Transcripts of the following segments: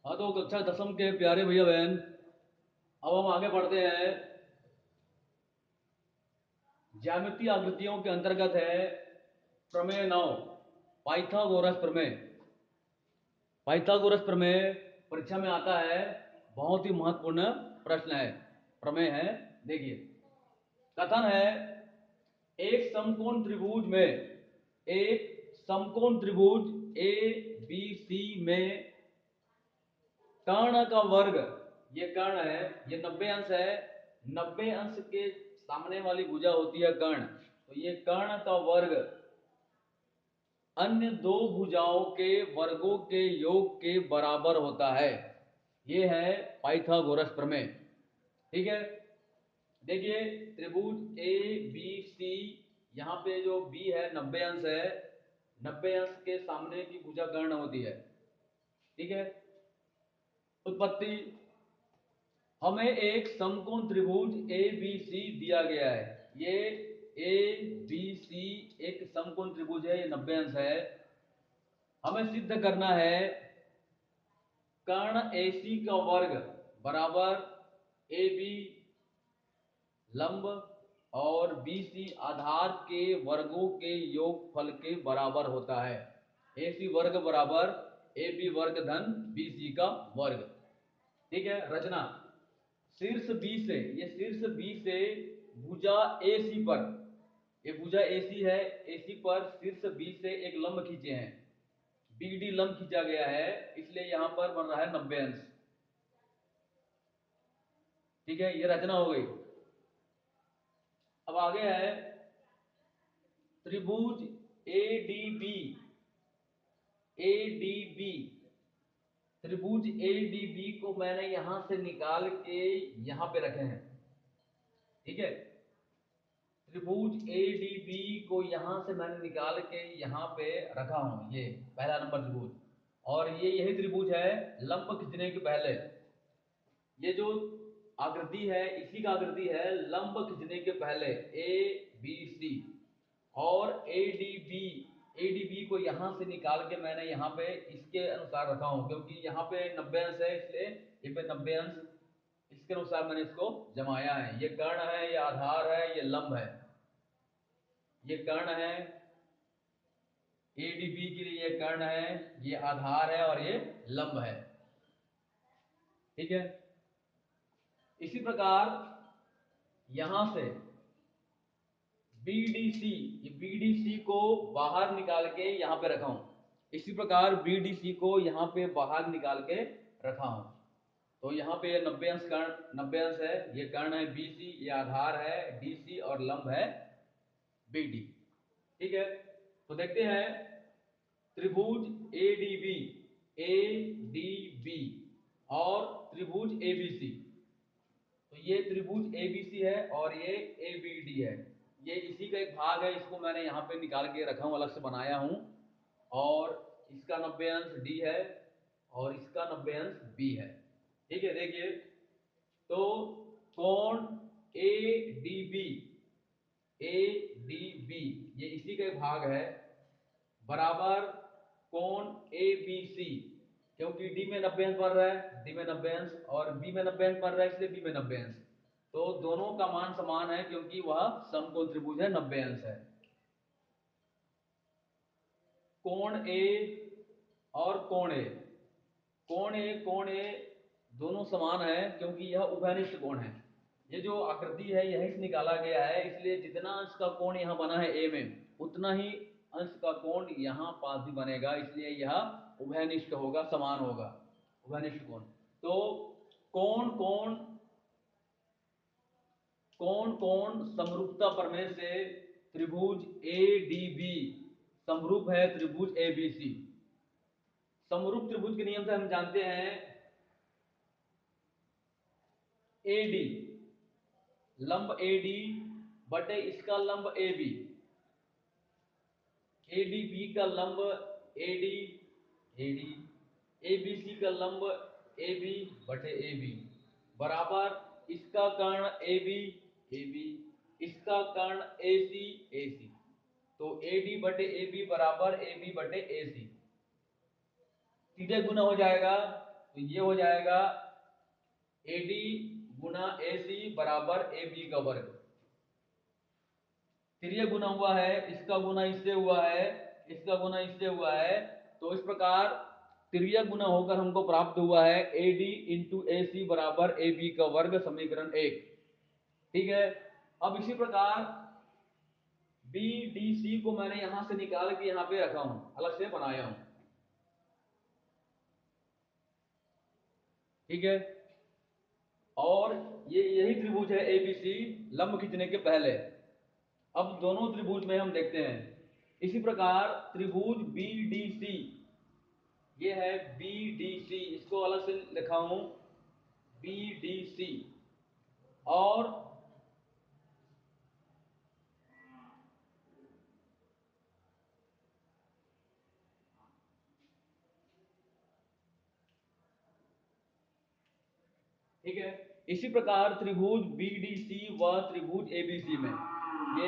हाँ तो कक्षा 10वीं के प्यारे भैया बहन, अब हम आगे बढ़ते हैं। ज्यामितीय आकृतियों के अंतर्गत है प्रमेय 9, पाइथागोरस प्रमेय। पाइथागोरस प्रमेय परीक्षा में आता है, बहुत ही महत्वपूर्ण प्रश्न है, प्रमेय है। देखिए, कथन है एक समकोण त्रिभुज में, एक समकोण त्रिभुज ए बी सी में कर्ण का वर्ग, ये कर्ण है, ये 90 अंश है। 90 अंश के सामने वाली भुजा होती है कर्ण, तो ये कर्ण का वर्ग अन्य दो भुजाओं के वर्गों के योग के बराबर होता है। ये है पाइथागोरस प्रमेय। ठीक है, देखिए त्रिभुज ए बी सी, यहाँ पे जो बी है 90 अंश है, 90 अंश के सामने की भुजा कर्ण होती है। ठीक है, उत्पत्ति, हमें एक समकोण त्रिभुज ए बी सी दिया गया है। ये ए बी सी एक समकोण त्रिभुज है, ये 90 अंश है। हमें सिद्ध करना है कर्ण ए सी का वर्ग बराबर ए बी लंब और बी सी आधार के वर्गों के योगफल के बराबर होता है। ए सी वर्ग बराबर ए बी वर्ग धन बी सी का वर्ग। ठीक है, रचना, शीर्ष बी से, ये शीर्ष बी से भुजा ए सी पर, ये भुजा ए सी है, ए सी पर शीर्ष बी से एक लंब खींचे हैं, बी डी लंब खींचा गया है, इसलिए यहां पर बन रहा है 90 अंश। ठीक है, ये रचना हो गई। अब आगे है त्रिभुज A D B, A D B, त्रिभुज ए डी बी को मैंने यहां से निकाल के यहां पे रखे हैं। ठीक है, त्रिभुज ए डी बी को यहां से मैंने निकाल के यहां पे रखा हूं, ये पहला नंबर त्रिभुज, और ये यही त्रिभुज है लंब खींचने के पहले। ये जो आकृति है इसी का आकृति है लंब खींचने के पहले ए बी सी, और ए डी बी को यहां से निकाल के मैंने यहाँ पे इसके अनुसार रखा हूं, क्योंकि यहाँ पे 90 अंश है, इसलिए ये पे 90 अंश, इसके अनुसार मैंने इसको जमाया है। ये कर्ण है, ये आधार है, ये लंब है। ये कर्ण है, एडीबी के लिए ये कर्ण है, ये आधार है और ये लंब है। ठीक है, इसी प्रकार यहां से बीडीसी, ये बीडीसी को बाहर निकाल के यहां पे रखा हूं। इसी प्रकार बीडीसी को यहां पे बाहर निकाल के रखा हूं। तो यहाँ पे 90 अंश कर्ण, 90 अंश है, ये कर्ण है बीसी, ये आधार है डीसी और लंब है बीडी। ठीक है, तो देखते हैं त्रिभुज एडीबी, एडीबी और त्रिभुज एबीसी। तो ये त्रिभुज एबीसी है और ये एबीडी है, ये इसी का एक भाग है, इसको मैंने यहाँ पे निकाल के रखा हूँ, अलग से बनाया हूँ। और इसका 90 अंश डी है और इसका 90 अंश बी है। ठीक है, देखिए तो कोण A D B, A D B ये इसी का एक भाग है, बराबर कोण ए बी सी, क्योंकि डी में 90 अंश बन रहा है, डी में 90 अंश और बी में 90 अंश बन रहा है, इसलिए बी में 90 अंश। तो दोनों का मान समान है क्योंकि वह समकोण त्रिभुज है, 90 अंश है। कोण ए और कोण ए, कोण ए दोनों समान है क्योंकि यह उभयनिष्ठ कोण है। ये जो आकृति है यही से निकाला गया है, इसलिए जितना अंश का कोण यहाँ बना है ए में, उतना ही अंश का कोण यहाँ पास भी बनेगा, इसलिए यह उभयनिष्ठ होगा, समान होगा, उभयनिष्ठ कोण। तो कोण कोण कोण कोण समरूपता प्रमेय से त्रिभुज ए डी बी समरूप है त्रिभुज ए बी सी। समरूप त्रिभुज के नियम से हम जानते हैं एडी, लंब एडी बटे इसका लंब ए बी, एडी बी का लंब A D, A D A B C का लंब ए बी बटे ए बी, बराबर इसका कर्ण ए बी, ए बी, इसका कर्ण ए सी, ए सी। तो ए डी बटे ए बी बराबर ए बी बटे ए सी, सीधे गुना हो जाएगा। तो ये हो जाएगा AD गुना AC बराबर AB का वर्ग। फिर ये गुना हुआ है, इसका गुना इससे हुआ है, इसका गुना इससे हुआ है, तो इस प्रकार त्रिज्या गुना होकर हमको प्राप्त हुआ है AD इंटू AC बराबर AB का वर्ग, समीकरण 1। ठीक है। अब इसी प्रकार BDC को मैंने यहां से निकाल के यहां पे रखा हूं, अलग से बनाया हूं। ठीक है। और ये यही त्रिभुज है ABC लंब खींचने के पहले। अब दोनों त्रिभुज में हम देखते हैं। इसी प्रकार त्रिभुज BDC, ये है BDC, इसको अलग से लिखा हूं BDC। और ठीक है, इसी प्रकार त्रिभुज BDC व त्रिभुज ABC में, ये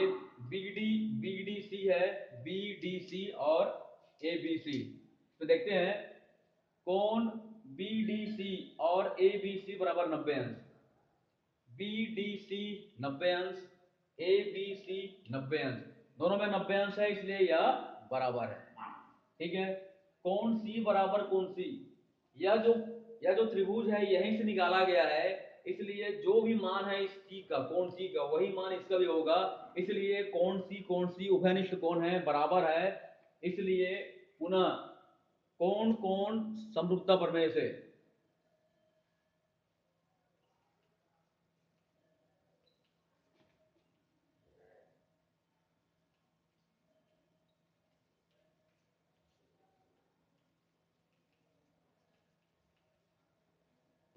BDC है, BDC और ABC। तो देखते हैं कोण BDC और ABC बराबर 90 अंश। BDC 90 अंश, ABC 90 अंश, दोनों में 90 अंश है, इसलिए यह बराबर है। ठीक है। कोण C बराबर कोण C, यह जो त्रिभुज है यहीं से निकाला गया है, इसलिए जो भी मान है इस C का, कोण C का, वही मान इसका भी होगा। इसलिए कोण C उभयनिष्ठ कोण है, बराबर है। इसलिए पुनः कोण कोण समरूपता प्रमेय से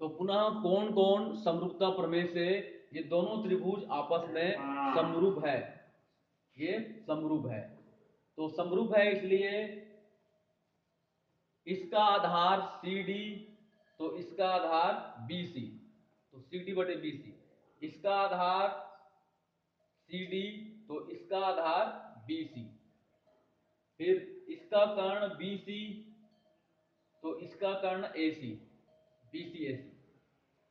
तो पुनः कोण कोण समरूपता प्रमेय से ये दोनों त्रिभुज आपस में समरूप है, ये समरूप है। तो समरूप है इसलिए इसका आधार CD, तो इसका आधार BC, तो CD बटे BC, इसका आधार CD, तो इसका आधार BC, फिर इसका कर्ण BC, तो इसका कर्ण AC, BC AC,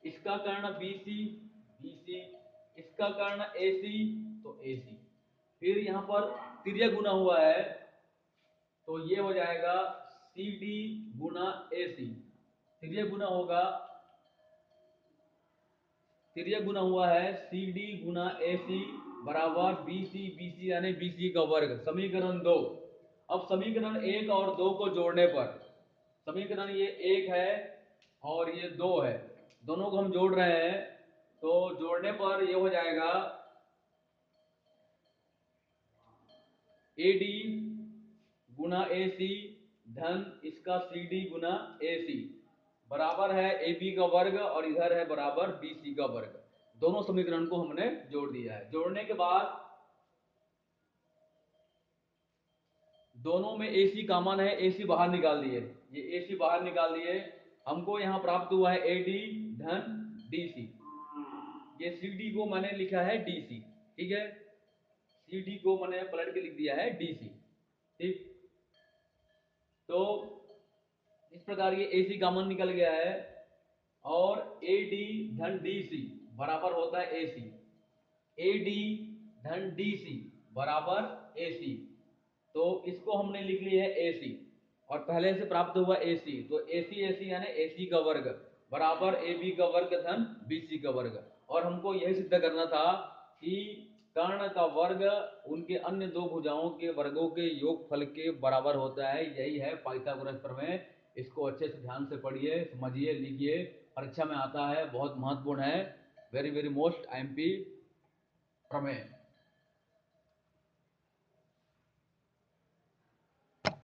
इसका कर्ण BC, BC, इसका कर्ण AC, तो AC। फिर यहां पर तिर्यक गुना हुआ है, तो ये हो जाएगा CD गुना AC। तिर्यक गुना होगा, तिर्यक गुना हुआ है CD गुना AC बराबर BC यानी BC का वर्ग, समीकरण 2। अब समीकरण 1 और 2 को जोड़ने पर, समीकरण ये 1 है और ये 2 है, दोनों को हम जोड़ रहे हैं, तो जोड़ने पर ये हो जाएगा AD गुना AC धन इसका CD गुना AC बराबर है AB का वर्ग, और इधर है बराबर BC का वर्ग। दोनों समीकरण को हमने जोड़ दिया है। जोड़ने के बाद दोनों में AC कॉमन है, AC बाहर निकाल दिए, ये AC बाहर निकाल दिए, हमको यहां प्राप्त हुआ है AD धन DC। ये CD को मैंने लिखा है DC। ठीक है, CD को मैंने पलट के लिख दिया है DC। ठीक, तो इस प्रकार ये AC कॉमन निकल गया है, और AD धन DC बराबर होता है AC। AD धन DC बराबर AC, तो इसको हमने लिख लिया है AC, और पहले से प्राप्त हुआ AC, तो AC यानी AC का वर्ग बराबर AB का वर्ग धन BC का वर्ग। और हमको यही सिद्ध करना था कि कर्ण का वर्ग उनके अन्य दो भुजाओं के वर्गों के योगफल के बराबर होता है। यही है पाइथागोरस प्रमेय। इसको अच्छे से ध्यान से पढ़िए, समझिए, लिखिए, परीक्षा में आता है, बहुत महत्वपूर्ण है, वेरी वेरी मोस्ट IMP प्रमेय।